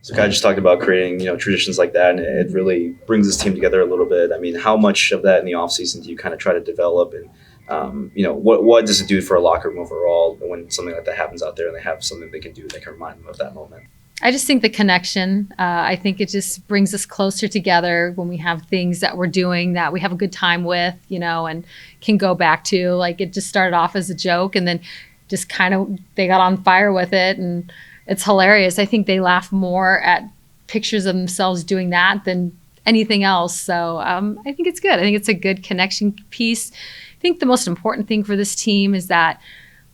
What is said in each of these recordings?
So kind of just talked about creating, traditions like that, and it really brings this team together a little bit. I mean, how much of that in the off season do you kind of try to develop, and what does it do for a locker room overall when something like that happens out there and they have something they can do that can remind them of that moment? I just think the connection, I think it just brings us closer together when we have things that we're doing that we have a good time with, and can go back to. Like, it just started off as a joke, and then just kind of they got on fire with it, and it's hilarious. I think they laugh more at pictures of themselves doing that than anything else. So I think it's good. I think it's a good connection piece. I think the most important thing for this team is that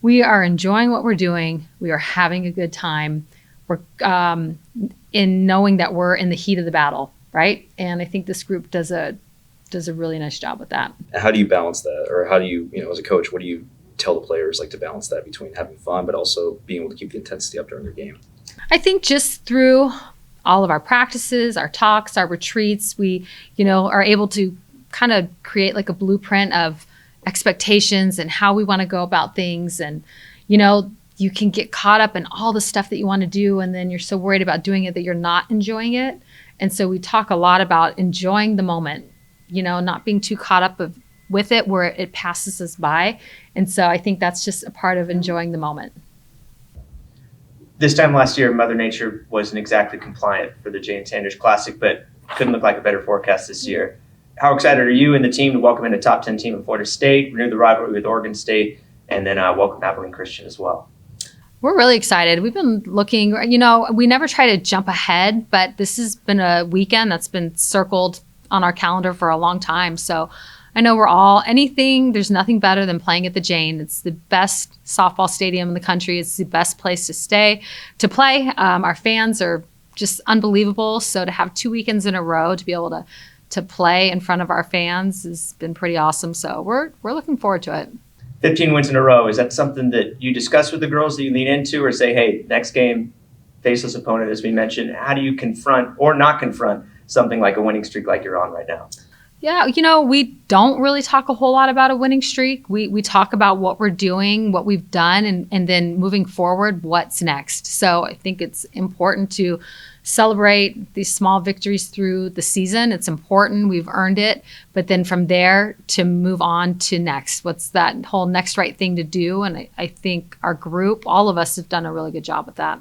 we are enjoying what we're doing. We are having a good time. We're in knowing that we're in the heat of the battle, right? And I think this group does a really nice job with that. How do you balance that, or how do you, as a coach, what do you tell the players to balance that between having fun but also being able to keep the intensity up during their game? I think just through all of our practices, our talks, our retreats, we, are able to kind of create like a blueprint of expectations and how we want to go about things. And, you can get caught up in all the stuff that you want to do, and then you're so worried about doing it that you're not enjoying it. And so we talk a lot about enjoying the moment, not being too caught up with it where it passes us by. And so I think that's just a part of enjoying the moment. This time last year, Mother Nature wasn't exactly compliant for the Jane Sanders Classic, but couldn't look like a better forecast this year. How excited are you and the team to welcome in a top 10 team in Florida State, renew the rivalry with Oregon State, and then welcome Abilene Christian as well? We're really excited. We've been looking, we never try to jump ahead, but this has been a weekend that's been circled on our calendar for a long time. So I know there's nothing better than playing at the Jane. It's the best softball stadium in the country. It's the best place to play. Our fans are just unbelievable. So to have 2 weekends in a row to be able to play in front of our fans has been pretty awesome. So we're looking forward to it. 15 wins in a row. Is that something that you discuss with the girls, that you lean into, or say, hey, next game, faceless opponent, as we mentioned? How do you confront or not confront something like a winning streak like you're on right now? Yeah, we don't really talk a whole lot about a winning streak. We talk about what we're doing, what we've done, and then moving forward, what's next. So I think it's important to celebrate these small victories through the season. It's important. We've earned it. But then from there to move on to next. What's that whole next right thing to do? And I think our group, all of us, have done a really good job with that.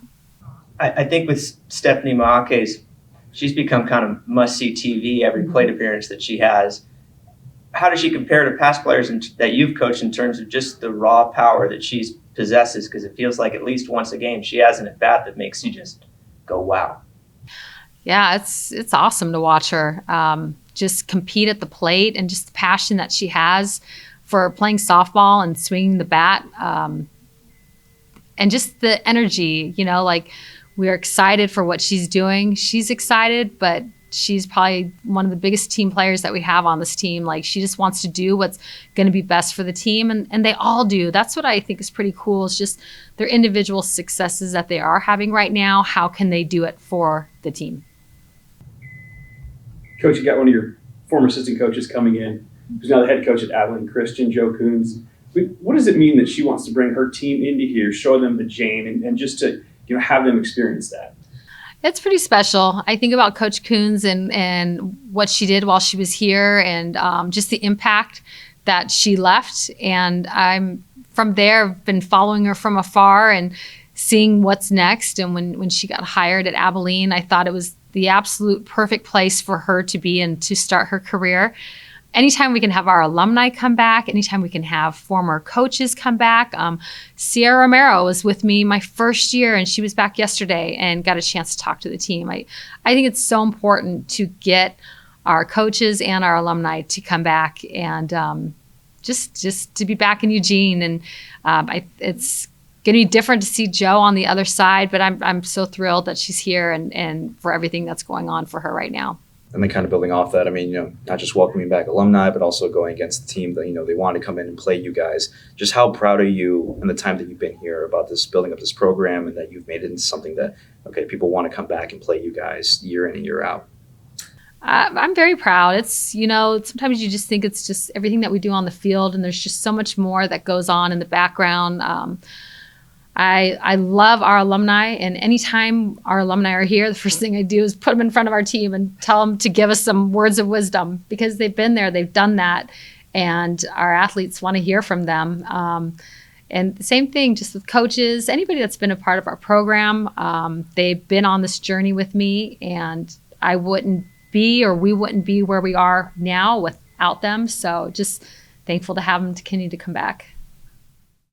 I think with Stephanie Maakes, she's become kind of must-see TV every plate appearance that she has. How does she compare to past players that you've coached in terms of just the raw power that she possesses? Because it feels like at least once a game she has an at-bat that makes you just go, wow. Yeah, it's awesome to watch her just compete at the plate, and just the passion that she has for playing softball and swinging the bat, and just the energy, we're excited for what she's doing. She's excited, but she's probably one of the biggest team players that we have on this team. Like, she just wants to do what's going to be best for the team, and they all do. That's what I think is pretty cool, is just their individual successes that they are having right now. How can they do it for the team? Coach, you got one of your former assistant coaches coming in, who's now the head coach at Abilene Christian, Joe Coons. What does it mean that she wants to bring her team into here, show them the Jane, and just to have them experience that? It's pretty special. I think about Coach Coons and what she did while she was here, and just the impact that she left. And I'm from there, I've been following her from afar and seeing what's next. And when she got hired at Abilene, I thought it was the absolute perfect place for her to be and to start her career. Anytime we can have our alumni come back, anytime we can have former coaches come back. Sierra Romero was with me my first year, and she was back yesterday and got a chance to talk to the team. I think it's so important to get our coaches and our alumni to come back and just to be back in Eugene. And it's going to be different to see Joe on the other side, but I'm so thrilled that she's here and for everything that's going on for her right now. And then kind of building off that, not just welcoming back alumni, but also going against the team that, they want to come in and play you guys. Just how proud are you in the time that you've been here about this, building up this program, and that you've made it into something that, okay, people want to come back and play you guys year in and year out? I'm very proud. It's, sometimes you just think it's just everything that we do on the field, and there's just so much more that goes on in the background. I love our alumni, and anytime our alumni are here, the first thing I do is put them in front of our team and tell them to give us some words of wisdom, because they've been there, they've done that, and our athletes want to hear from them. And the same thing just with coaches, anybody that's been a part of our program, they've been on this journey with me, and we wouldn't be where we are now without them. So just thankful to have them to continue to come back.